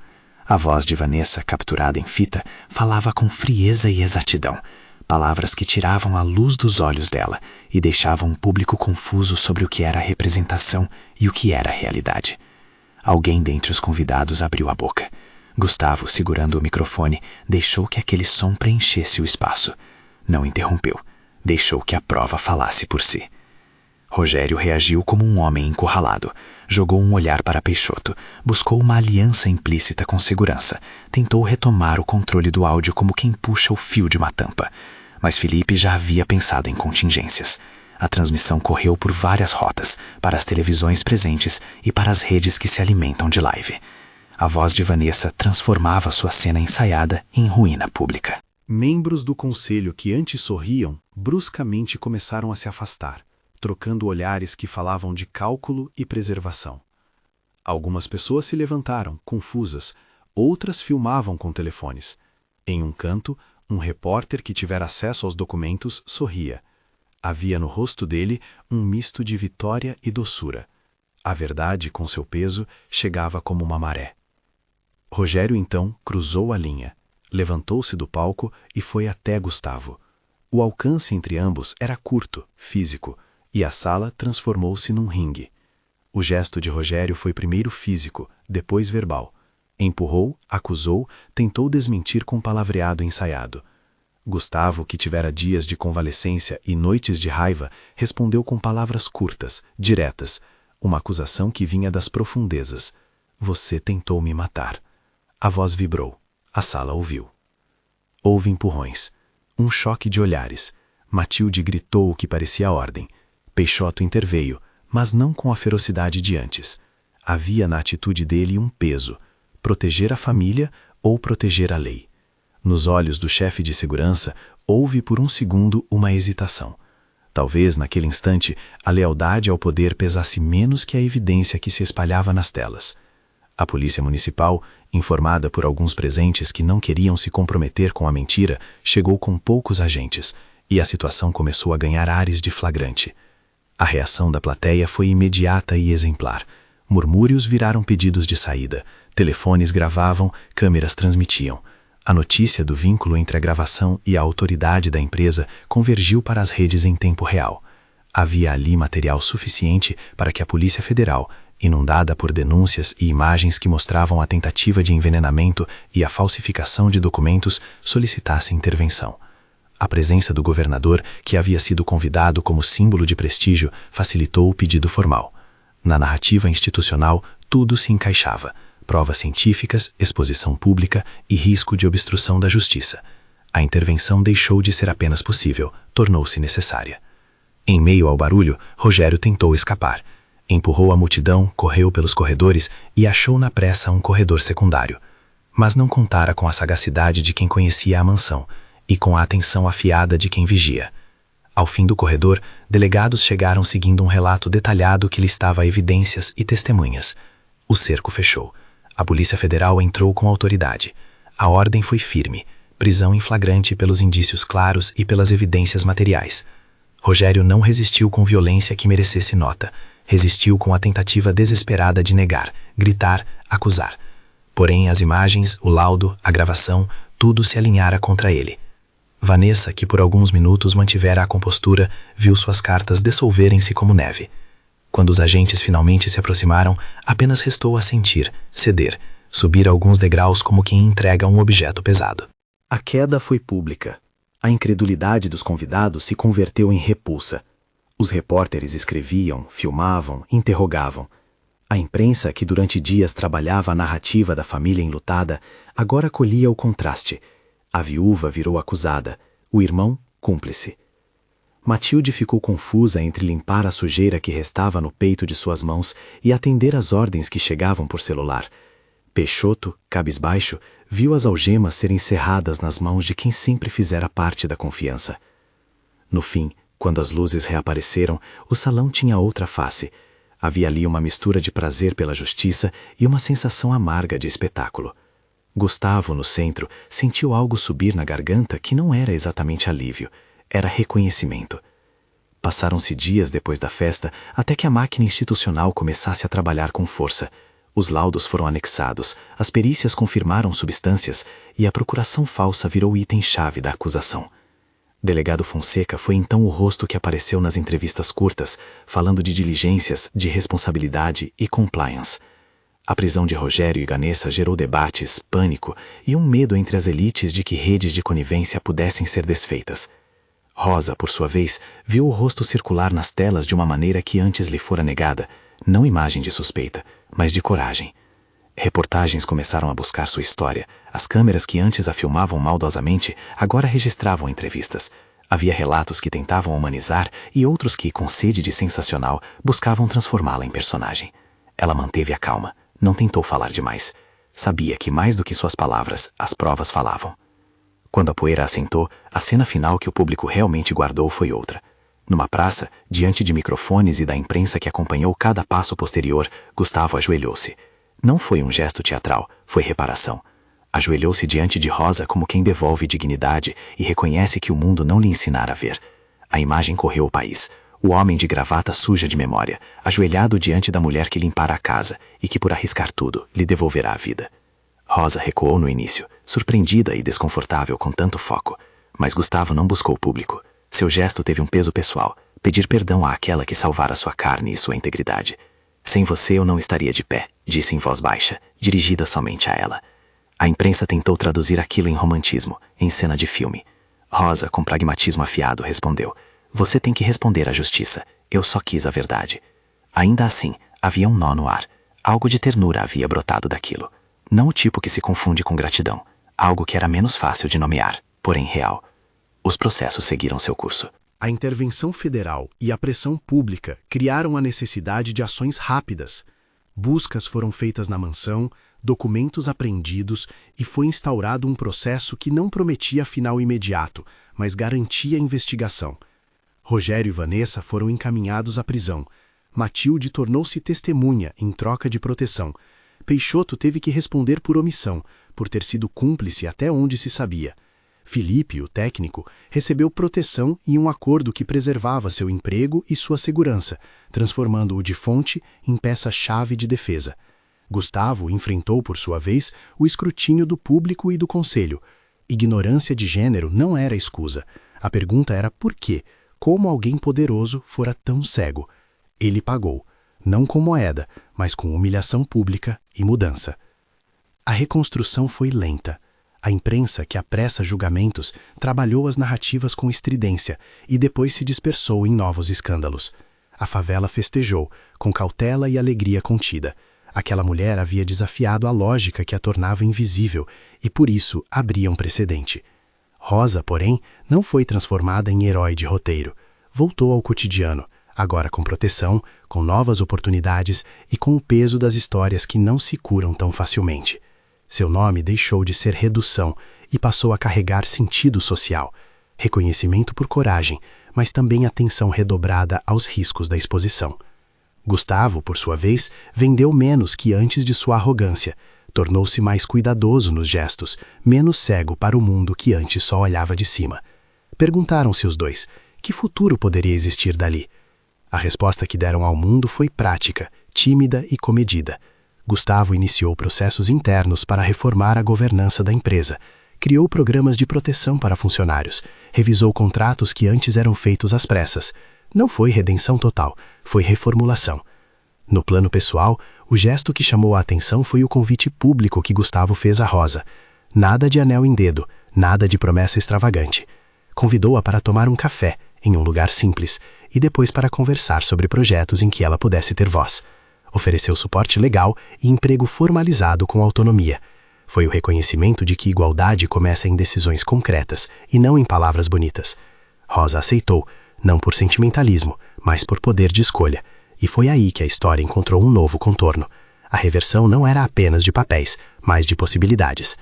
A voz de Vanessa, capturada em fita, falava com frieza e exatidão, palavras que tiravam a luz dos olhos dela e deixavam o público confuso sobre o que era representação e o que era realidade. Alguém dentre os convidados abriu a boca. Gustavo, segurando o microfone, deixou que aquele som preenchesse o espaço. Não interrompeu. Deixou que a prova falasse por si. Rogério reagiu como um homem encurralado. Jogou um olhar para Peixoto, buscou uma aliança implícita com segurança, tentou retomar o controle do áudio como quem puxa o fio de uma tampa. Mas Felipe já havia pensado em contingências. A transmissão correu por várias rotas, para as televisões presentes e para as redes que se alimentam de live. A voz de Vanessa transformava sua cena ensaiada em ruína pública. Membros do conselho que antes sorriam, bruscamente começaram a se afastar, trocando olhares que falavam de cálculo e preservação. Algumas pessoas se levantaram, confusas, outras filmavam com telefones. Em um canto, um repórter que tivera acesso aos documentos sorria. Havia no rosto dele um misto de vitória e doçura. A verdade, com seu peso, chegava como uma maré. Rogério, então, cruzou a linha. Levantou-se do palco e foi até Gustavo. O alcance entre ambos era curto, físico, e a sala transformou-se num ringue. O gesto de Rogério foi primeiro físico, depois verbal. Empurrou, acusou, tentou desmentir com palavreado ensaiado. Gustavo, que tivera dias de convalescência e noites de raiva, respondeu com palavras curtas, diretas, uma acusação que vinha das profundezas. Você tentou me matar. A voz vibrou. A sala ouviu. Houve empurrões. Um choque de olhares. Matilde gritou o que parecia ordem. Peixoto interveio, mas não com a ferocidade de antes. Havia na atitude dele um peso: proteger a família ou proteger a lei. Nos olhos do chefe de segurança, houve por um segundo uma hesitação. Talvez, naquele instante, a lealdade ao poder pesasse menos que a evidência que se espalhava nas telas. A polícia municipal, Informada por alguns presentes que não queriam se comprometer com a mentira, chegou com poucos agentes, e a situação começou a ganhar ares de flagrante. A reação da plateia foi imediata e exemplar. Murmúrios viraram pedidos de saída, telefones gravavam, câmeras transmitiam. A notícia do vínculo entre a gravação e a autoridade da empresa convergiu para as redes em tempo real. Havia ali material suficiente para que a Polícia Federal, inundada por denúncias e imagens que mostravam a tentativa de envenenamento e a falsificação de documentos, solicitasse intervenção. A presença do governador, que havia sido convidado como símbolo de prestígio, facilitou o pedido formal. Na narrativa institucional, tudo se encaixava: provas científicas, exposição pública e risco de obstrução da justiça. A intervenção deixou de ser apenas possível, tornou-se necessária. Em meio ao barulho, Rogério tentou escapar. Empurrou a multidão, correu pelos corredores e achou na pressa um corredor secundário. Mas não contara com a sagacidade de quem conhecia a mansão e com a atenção afiada de quem vigia. Ao fim do corredor, delegados chegaram seguindo um relato detalhado que listava evidências e testemunhas. O cerco fechou. A Polícia Federal entrou com autoridade. A ordem foi firme: prisão em flagrante pelos indícios claros e pelas evidências materiais. Rogério não resistiu com violência que merecesse nota. Resistiu com a tentativa desesperada de negar, gritar, acusar. Porém, as imagens, o laudo, a gravação, tudo se alinhara contra ele. Vanessa, que por alguns minutos mantivera a compostura, viu suas cartas dissolverem-se como neve. Quando os agentes finalmente se aproximaram, apenas restou assentir, ceder, subir alguns degraus como quem entrega um objeto pesado. A queda foi pública. A incredulidade dos convidados se converteu em repulsa. Os repórteres escreviam, filmavam, interrogavam. A imprensa, que durante dias trabalhava a narrativa da família enlutada, agora colhia o contraste. A viúva virou acusada, o irmão, cúmplice. Matilde ficou confusa entre limpar a sujeira que restava no peito de suas mãos e atender às ordens que chegavam por celular. Peixoto, cabisbaixo, viu as algemas serem cerradas nas mãos de quem sempre fizera parte da confiança. No fim, quando as luzes reapareceram, o salão tinha outra face. Havia ali uma mistura de prazer pela justiça e uma sensação amarga de espetáculo. Gustavo, no centro, sentiu algo subir na garganta que não era exatamente alívio, era reconhecimento. Passaram-se dias depois da festa até que a máquina institucional começasse a trabalhar com força. Os laudos foram anexados, as perícias confirmaram substâncias e a procuração falsa virou item-chave da acusação. Delegado Fonseca foi então o rosto que apareceu nas entrevistas curtas, falando de diligências, de responsabilidade e compliance. A prisão de Rogério e Vanessa gerou debates, pânico e um medo entre as elites de que redes de conivência pudessem ser desfeitas. Rosa, por sua vez, viu o rosto circular nas telas de uma maneira que antes lhe fora negada, não imagem de suspeita, mas de coragem. Reportagens começaram a buscar sua história. As câmeras que antes a filmavam maldosamente agora registravam entrevistas. Havia relatos que tentavam humanizar e outros que, com sede de sensacional, buscavam transformá-la em personagem. Ela manteve a calma, não tentou falar demais. Sabia que mais do que suas palavras, as provas falavam. Quando a poeira assentou, a cena final que o público realmente guardou foi outra. Numa praça, diante de microfones e da imprensa que acompanhou cada passo posterior, Gustavo ajoelhou-se. Não foi um gesto teatral, foi reparação. Ajoelhou-se diante de Rosa como quem devolve dignidade e reconhece que o mundo não lhe ensinara a ver. A imagem correu o país. O homem de gravata suja de memória, ajoelhado diante da mulher que limpara a casa e que, por arriscar tudo, lhe devolverá a vida. Rosa recuou no início, surpreendida e desconfortável com tanto foco. Mas Gustavo não buscou o público. Seu gesto teve um peso pessoal, pedir perdão àquela que salvara sua carne e sua integridade. Sem você eu não estaria de pé, disse em voz baixa, dirigida somente a ela. A imprensa tentou traduzir aquilo em romantismo, em cena de filme. Rosa, com pragmatismo afiado, respondeu: você tem que responder à justiça, eu só quis a verdade. Ainda assim, havia um nó no ar. Algo de ternura havia brotado daquilo. Não o tipo que se confunde com gratidão. Algo que era menos fácil de nomear, porém real. Os processos seguiram seu curso. A intervenção federal e a pressão pública criaram a necessidade de ações rápidas. Buscas foram feitas na mansão, documentos apreendidos e foi instaurado um processo que não prometia final imediato, mas garantia a investigação. Rogério e Vanessa foram encaminhados à prisão. Matilde tornou-se testemunha em troca de proteção. Peixoto teve que responder por omissão, por ter sido cúmplice até onde se sabia. Felipe, o técnico, recebeu proteção e um acordo que preservava seu emprego e sua segurança, transformando-o de fonte em peça-chave de defesa. Gustavo enfrentou, por sua vez, o escrutínio do público e do conselho. Ignorância de gênero não era escusa. A pergunta era por quê? Como alguém poderoso fora tão cego? Ele pagou, não com moeda, mas com humilhação pública e mudança. A reconstrução foi lenta. A imprensa, que apressa julgamentos, trabalhou as narrativas com estridência e depois se dispersou em novos escândalos. A favela festejou, com cautela e alegria contida. Aquela mulher havia desafiado a lógica que a tornava invisível e, por isso, abria um precedente. Rosa, porém, não foi transformada em herói de roteiro. Voltou ao cotidiano, agora com proteção, com novas oportunidades e com o peso das histórias que não se curam tão facilmente. Seu nome deixou de ser redução e passou a carregar sentido social, reconhecimento por coragem, mas também atenção redobrada aos riscos da exposição. Gustavo, por sua vez, vendeu menos que antes de sua arrogância, tornou-se mais cuidadoso nos gestos, menos cego para o mundo que antes só olhava de cima. Perguntaram-se os dois, que futuro poderia existir dali? A resposta que deram ao mundo foi prática, tímida e comedida. Gustavo iniciou processos internos para reformar a governança da empresa, criou programas de proteção para funcionários, revisou contratos que antes eram feitos às pressas. Não foi redenção total, foi reformulação. No plano pessoal, o gesto que chamou a atenção foi o convite público que Gustavo fez a Rosa. Nada de anel em dedo, nada de promessa extravagante. Convidou-a para tomar um café, em um lugar simples, e depois para conversar sobre projetos em que ela pudesse ter voz. Ofereceu suporte legal e emprego formalizado com autonomia. Foi o reconhecimento de que igualdade começa em decisões concretas e não em palavras bonitas. Rosa aceitou, não por sentimentalismo, mas por poder de escolha. E foi aí que a história encontrou um novo contorno. A reversão não era apenas de papéis, mas de possibilidades.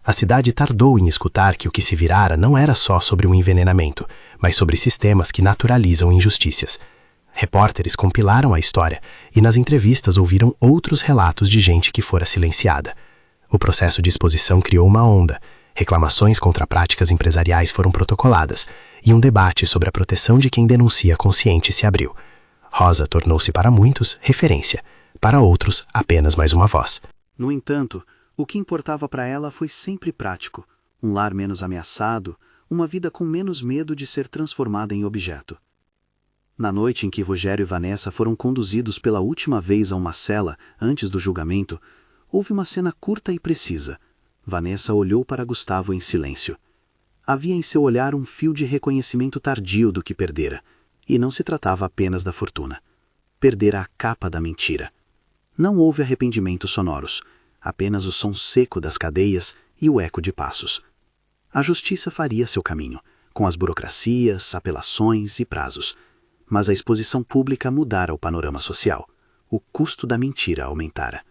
A cidade tardou em escutar que o que se virara não era só sobre um envenenamento, mas sobre sistemas que naturalizam injustiças. Repórteres compilaram a história e nas entrevistas ouviram outros relatos de gente que fora silenciada. O processo de exposição criou uma onda, reclamações contra práticas empresariais foram protocoladas e um debate sobre a proteção de quem denuncia consciente se abriu. Rosa tornou-se para muitos referência, para outros apenas mais uma voz. No entanto, o que importava para ela foi sempre prático, um lar menos ameaçado, uma vida com menos medo de ser transformada em objeto. Na noite em que Rogério e Vanessa foram conduzidos pela última vez a uma cela antes do julgamento, houve uma cena curta e precisa. Vanessa olhou para Gustavo em silêncio. Havia em seu olhar um fio de reconhecimento tardio do que perdera, e não se tratava apenas da fortuna. Perdera a capa da mentira. Não houve arrependimentos sonoros, apenas o som seco das cadeias e o eco de passos. A justiça faria seu caminho, com as burocracias, apelações e prazos. Mas a exposição pública mudara o panorama social. O custo da mentira aumentara.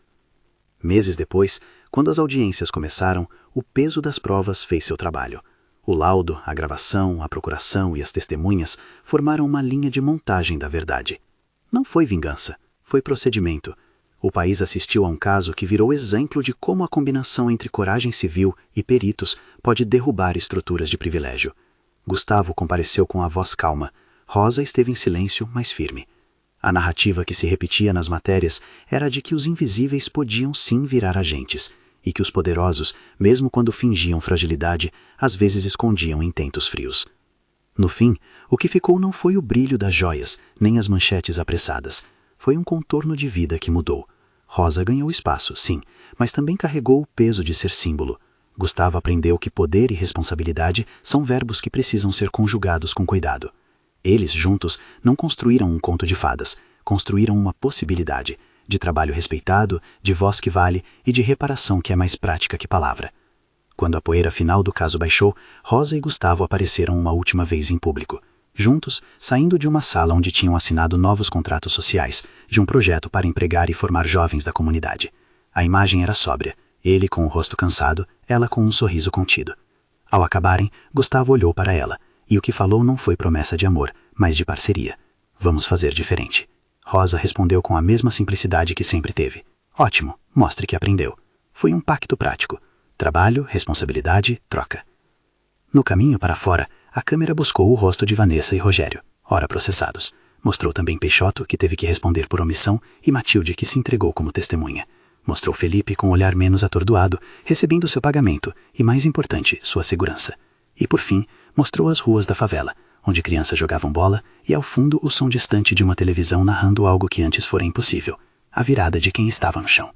Meses depois, quando as audiências começaram, o peso das provas fez seu trabalho. O laudo, a gravação, a procuração e as testemunhas formaram uma linha de montagem da verdade. Não foi vingança, foi procedimento. O país assistiu a um caso que virou exemplo de como a combinação entre coragem civil e peritos pode derrubar estruturas de privilégio. Gustavo compareceu com a voz calma. Rosa esteve em silêncio, mas firme. A narrativa que se repetia nas matérias era de que os invisíveis podiam sim virar agentes, e que os poderosos, mesmo quando fingiam fragilidade, às vezes escondiam intentos frios. No fim, o que ficou não foi o brilho das joias, nem as manchetes apressadas. Foi um contorno de vida que mudou. Rosa ganhou espaço, sim, mas também carregou o peso de ser símbolo. Gustavo aprendeu que poder e responsabilidade são verbos que precisam ser conjugados com cuidado. Eles, juntos, não construíram um conto de fadas, construíram uma possibilidade, de trabalho respeitado, de voz que vale e de reparação que é mais prática que palavra. Quando a poeira final do caso baixou, Rosa e Gustavo apareceram uma última vez em público, juntos, saindo de uma sala onde tinham assinado novos contratos sociais, de um projeto para empregar e formar jovens da comunidade. A imagem era sóbria, ele com o rosto cansado, ela com um sorriso contido. Ao acabarem, Gustavo olhou para ela, e o que falou não foi promessa de amor, mas de parceria. Vamos fazer diferente. Rosa respondeu com a mesma simplicidade que sempre teve. Ótimo, mostre que aprendeu. Foi um pacto prático. Trabalho, responsabilidade, troca. No caminho para fora, a câmera buscou o rosto de Vanessa e Rogério, ora processados. Mostrou também Peixoto, que teve que responder por omissão, e Matilde, que se entregou como testemunha. Mostrou Felipe com um olhar menos atordoado, recebendo seu pagamento e, mais importante, sua segurança. E, por fim, mostrou as ruas da favela, onde crianças jogavam bola e, ao fundo, o som distante de uma televisão narrando algo que antes fora impossível, a virada de quem estava no chão.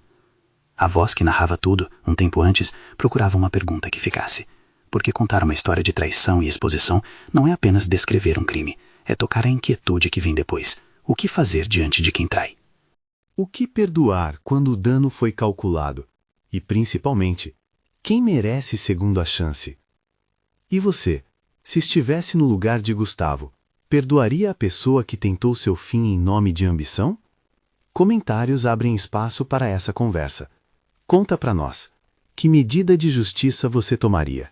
A voz que narrava tudo, um tempo antes, procurava uma pergunta que ficasse. Porque contar uma história de traição e exposição não é apenas descrever um crime, é tocar a inquietude que vem depois. O que fazer diante de quem trai? O que perdoar quando o dano foi calculado? E, principalmente, quem merece segunda chance? E você, se estivesse no lugar de Gustavo, perdoaria a pessoa que tentou seu fim em nome de ambição? Comentários abrem espaço para essa conversa. Conta pra nós. Que medida de justiça você tomaria?